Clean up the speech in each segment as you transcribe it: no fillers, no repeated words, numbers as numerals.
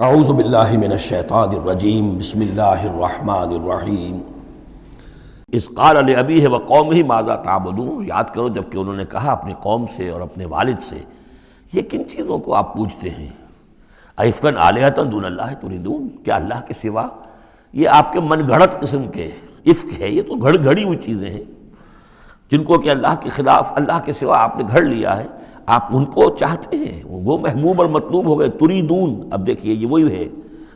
اعوذ باللہ من الشیطان الرجیم بسم اللہ الرحمن الرحیم اذ قال لأبیہ وقومہ ماذا تعبدون، یاد کرو جب کہ انہوں نے کہا اپنی قوم سے اور اپنے والد سے یہ کن چیزوں کو آپ پوجتے ہیں؟ ائفکا آلہۃ دون اللہ تریدون، کیا اللہ کے سوا یہ آپ کے من گھڑت قسم کے افک ہے، یہ تو گھڑی ہوئی چیزیں ہیں جن کو کہ اللہ کے خلاف اللہ کے سوا آپ نے گھڑ لیا ہے، آپ ان کو چاہتے ہیں، وہ محبوب اور مطلوب ہو گئے۔ تریدون، اب دیکھیے یہ وہی ہے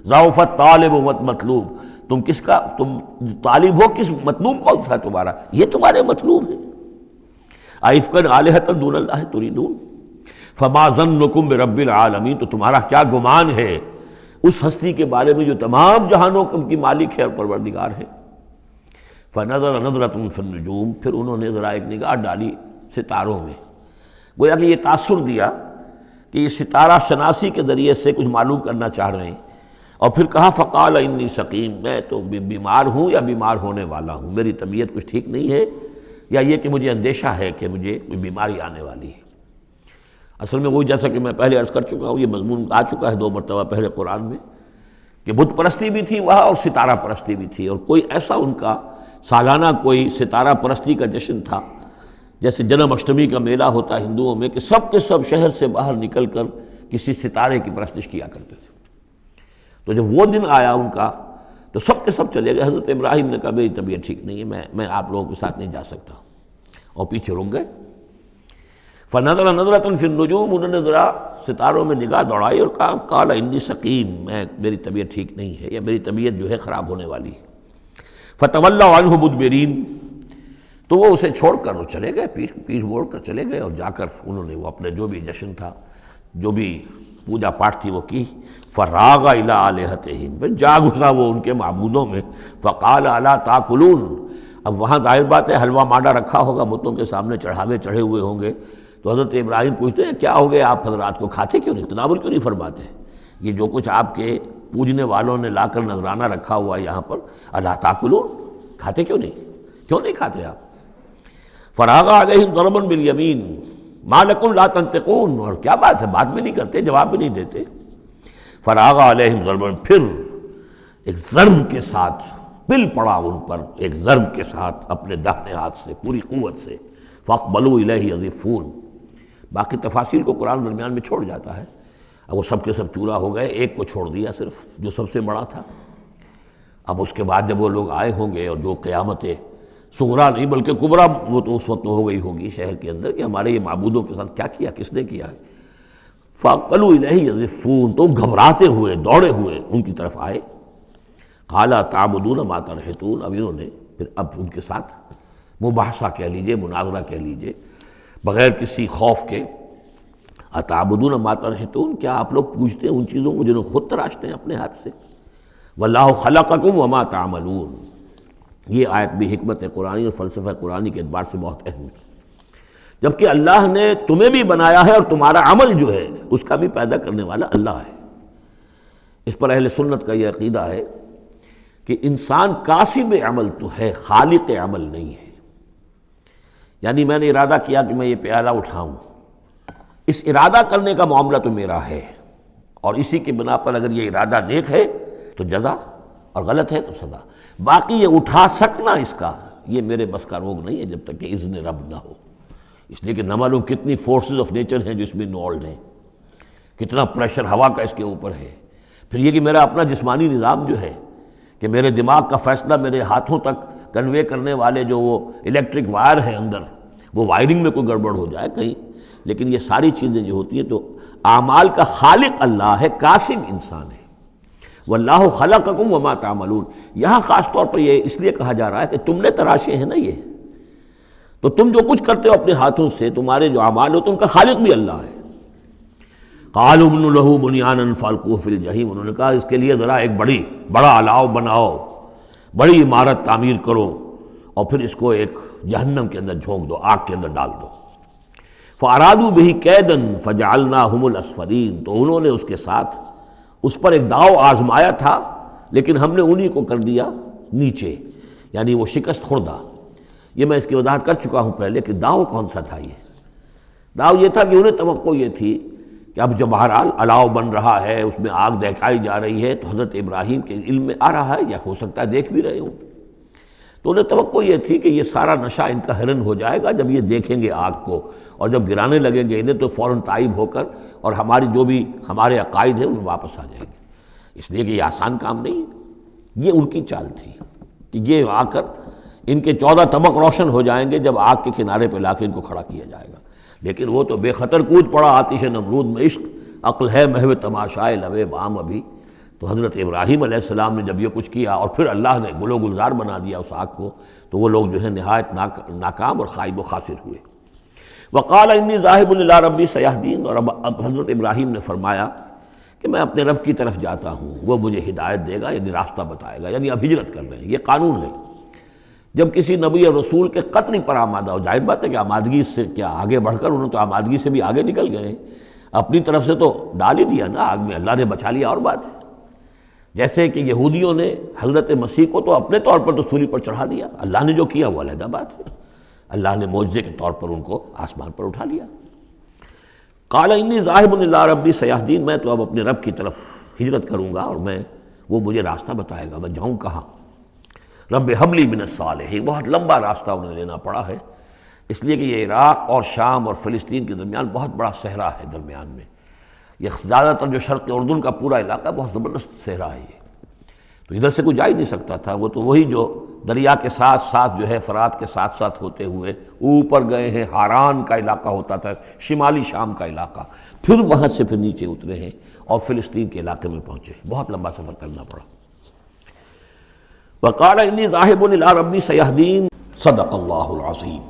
ضعف الطالب و مطلوب، تم کس کا، تم طالب ہو کس، مطلوب کون سا تمہارا، یہ تمہارے مطلوب ہے۔ ائفکا آلہۃ دون اللہ تریدون فما ظنکم برب العالمین، تو تمہارا کیا گمان ہے اس ہستی کے بارے میں جو تمام جہانوں کی مالک ہے اور پروردگار ہے۔ فنظر نظرۃ فی النجوم، پھر انہوں نے ذرا ایک نگاہ ڈالی ستاروں میں، گویا کہ یہ تاثر دیا کہ یہ ستارہ شناسی کے ذریعے سے کچھ معلوم کرنا چاہ رہے ہیں، اور پھر کہا فقال انی سقیم، میں تو بیمار ہوں یا بیمار ہونے والا ہوں، میری طبیعت کچھ ٹھیک نہیں ہے، یا یہ کہ مجھے اندیشہ ہے کہ مجھے کوئی بیماری آنے والی ہے۔ اصل میں وہی جیسا کہ میں پہلے عرض کر چکا ہوں، یہ مضمون آ چکا ہے 2 مرتبہ پہلے قرآن میں، کہ بت پرستی بھی تھی وہاں اور ستارہ پرستی بھی تھی، اور کوئی ایسا ان کا سالانہ کوئی ستارہ پرستی کا جشن تھا، جیسے جنم اشٹمی کا میلہ ہوتا ہے ہندوؤں میں، کہ سب کے سب شہر سے باہر نکل کر کسی ستارے کی پرستش کیا کرتے تھے۔ تو جب وہ دن آیا ان کا تو سب کے سب چلے گئے۔ حضرت ابراہیم نے کہا میری طبیعت ٹھیک نہیں ہے، میں آپ لوگوں کے ساتھ نہیں جا سکتا، اور پیچھے رک گئے۔ فنظر نظرۃ فی النجوم، انہوں نے ذرا ستاروں میں نگاہ دوڑائی اور کہا قال انی سقیم، میری طبیعت ٹھیک نہیں ہے، یا میری طبیعت جو ہے خراب ہونے والی ہے۔ فتولوا عنہ مدبرین، تو وہ اسے چھوڑ کر وہ چلے گئے، پیٹھ موڑ کر چلے گئے، اور جا کر انہوں نے وہ اپنے جو بھی جشن تھا، جو بھی پوجا پاٹ تھی وہ کی۔ فراغ الی آلہتہم، پھر جا گھسا وہ ان کے معبودوں میں۔ فقال الا تاکلون، اب وہاں ظاہر بات ہے حلوہ مانڈا رکھا ہوگا، بتوں کے سامنے چڑھاوے چڑھے ہوئے ہوں گے، تو حضرت ابراہیم پوچھتے ہیں کیا ہو گیا آپ حضرات کو، کھاتے کیوں نہیں، تناول کیوں نہیں فرماتے؟ یہ جو کچھ آپ کے پوجنے والوں نے لا کر نذرانہ رکھا ہوا ہے یہاں پر، الا تاکلون، کھاتے کیوں نہیں کھاتے آپ؟ فراغ علیہم ضربا بالیمین ما لکم لا تنطقون، اور کیا بات ہے، بات بھی نہیں کرتے، جواب بھی نہیں دیتے۔ فراغ علیہم ضربا، پھر ایک ضرب کے ساتھ پل پڑا ان پر، ایک ضرب کے ساتھ اپنے داہنے ہاتھ سے پوری قوت سے۔ فاقبلوا الیہ یزفون، باقی تفاصیل کو قرآن درمیان میں چھوڑ جاتا ہے، اب وہ سب کے سب چورا ہو گئے، ایک کو چھوڑ دیا صرف جو سب سے بڑا تھا۔ اب اس کے بعد جب وہ لوگ آئے ہوں گے، اور جو قیامت صغریٰ نہیں بلکہ کبریٰ وہ تو اس وقت ہو گئی ہوگی شہر کے اندر، کہ ہمارے یہ معبودوں کے ساتھ کیا کیا، کس نے کیا ہے۔ فاقبلوا الیہ یزفون، تو گھبراتے ہوئے دوڑے ہوئے ان کی طرف آئے۔ قال تعبدون ما تنحتون، اب انہوں نے پھر اب ان کے ساتھ مباحثہ کہہ لیجئے، مناظرہ کہہ لیجئے، بغیر کسی خوف کے، اتعبدون ما تنحتون، کیا آپ لوگ پوجتے ہیں ان چیزوں کو جنہیں خود تراشتے ہیں اپنے ہاتھ سے؟ واللہ خلقکم وما تعملون، یہ آیت بھی حکمت قرآنی اور فلسفہ قرآنی کے اعتبار سے بہت اہم ہے، جبکہ اللہ نے تمہیں بھی بنایا ہے اور تمہارا عمل جو ہے اس کا بھی پیدا کرنے والا اللہ ہے۔ اس پر اہل سنت کا یہ عقیدہ ہے کہ انسان کاسب عمل تو ہے، خالق عمل نہیں ہے۔ یعنی میں نے ارادہ کیا کہ میں یہ پیالہ اٹھاؤں، اس ارادہ کرنے کا معاملہ تو میرا ہے، اور اسی کی بنا پر اگر یہ ارادہ نیک ہے تو جزا، اور غلط ہے تو سزا۔ باقی یہ اٹھا سکنا اس کا، یہ میرے بس کا روگ نہیں ہے جب تک کہ اذن رب نہ ہو، اس لیے کہ نہ معلوم کتنی فورسز آف نیچر ہیں جو اس میں انوالوڈ ہیں، کتنا پریشر ہوا کا اس کے اوپر ہے، پھر یہ کہ میرا اپنا جسمانی نظام جو ہے، کہ میرے دماغ کا فیصلہ میرے ہاتھوں تک کنوے کرنے والے جو وہ الیکٹرک وائر ہیں اندر، وہ وائرنگ میں کوئی گڑبڑ ہو جائے کہیں، لیکن یہ ساری چیزیں جو ہوتی ہیں تو اعمال کا خالق اللہ ہے، کاسب انسان ہے۔ واللہ خلقکم وما تعملون، یہاں خاص طور پر یہ اس لیے کہا جا رہا ہے کہ تم نے تراشے ہیں نا یہ، تو تم جو کچھ کرتے ہو اپنے ہاتھوں سے، تمہارے جو اعمال ہوتے ہیں ان کا خالق بھی اللہ ہے۔ قالوا ابنوا له بنیانا فالقوه فی الجحیم، انہوں نے کہا اس کے لیے ذرا ایک بڑا الاؤ بناؤ، بڑی عمارت تعمیر کرو، اور پھر اس کو ایک جہنم کے اندر جھونک دو، آگ کے اندر ڈال دو۔ فارادوا به کیدا فجعلناهم الاسفلین، تو انہوں نے اس کے ساتھ اس پر ایک داؤ آزمایا تھا، لیکن ہم نے انہی کو کر دیا نیچے، یعنی وہ شکست خوردہ۔ یہ میں اس کی وضاحت کر چکا ہوں پہلے کہ داؤ کون سا تھا۔ یہ داؤ یہ تھا کہ انہیں توقع یہ تھی کہ اب جب بہرحال الاؤ بن رہا ہے، اس میں آگ دہکائی جا رہی ہے، تو حضرت ابراہیم کے علم میں آ رہا ہے، یا ہو سکتا ہے دیکھ بھی رہے ہوں، تو انہیں توقع یہ تھی کہ یہ سارا نشہ ان کا ہرن ہو جائے گا جب یہ دیکھیں گے آگ کو، اور جب گرانے لگیں گے انہیں تو فوراً تائب ہو کر اور ہماری جو بھی ہمارے عقائد ہیں ان واپس آ جائیں گے، اس لیے کہ یہ آسان کام نہیں ہے۔ یہ ان کی چال تھی کہ یہ آ کر ان کے 14 طبق روشن ہو جائیں گے جب آگ کے کنارے پہ لا کے ان کو کھڑا کیا جائے گا، لیکن وہ تو بے خطر کود پڑا آتش نمرود میں، عشق عقل ہے محو تماشائے لبے بام ابھی۔ تو حضرت ابراہیم علیہ السلام نے جب یہ کچھ کیا اور پھر اللہ نے گل و گلزار بنا دیا اس آگ کو، تو وہ لوگ جو ہے نہایت ناکام اور خائب و خاسر ہوئے۔ وقال انی ذاہب الی ربی سیہدین، اور اب حضرت ابراہیم نے فرمایا کہ میں اپنے رب کی طرف جاتا ہوں، وہ مجھے ہدایت دے گا، یعنی راستہ بتائے گا، یعنی اب ہجرت کر رہے ہیں، یہ قانون ہے۔ جب کسی نبی اور رسول کے قتل پر آمادہ ہو، ظاہر بات ہے کہ آمادگی سے کیا آگے بڑھ کر، انہوں تو آمادگی سے بھی آگے نکل گئے ہیں، اپنی طرف سے تو ڈال ہی دیا نا آگ میں، اللہ نے بچا لیا، اور بات ہے۔ جیسے کہ یہودیوں نے حضرت مسیح کو تو اپنے طور پر تو سولی پر چڑھا دیا، اللہ نے جو کیا وہ علیحدہ بات ہے، اللہ نے معجزے کے طور پر ان کو آسمان پر اٹھا لیا۔ قال انی ذاہب الی ربی سیہدین، میں تو اب اپنے رب کی طرف ہجرت کروں گا، اور وہ مجھے راستہ بتائے گا، میں جاؤں کہاں۔ رب حب لی من الصالحین، بہت لمبا راستہ انہیں لینا پڑا ہے، اس لیے کہ یہ عراق اور شام اور فلسطین کے درمیان بہت بڑا صحرا ہے، درمیان میں یہ زیادہ تر جو شرق اردن کا پورا علاقہ بہت زبردست صحرا ہے، یہ تو ادھر سے کوئی جا ہی نہیں سکتا تھا، وہ تو وہی جو دریا کے ساتھ ساتھ جو ہے فرات کے ساتھ ساتھ ہوتے ہوئے اوپر گئے ہیں، ہاران کا علاقہ ہوتا تھا، شمالی شام کا علاقہ، پھر وہاں سے پھر نیچے اترے ہیں اور فلسطین کے علاقے میں پہنچے، بہت لمبا سفر کرنا پڑا۔ وقال انی ذاہب الی ربی سیہدین، صدق اللہ العظیم۔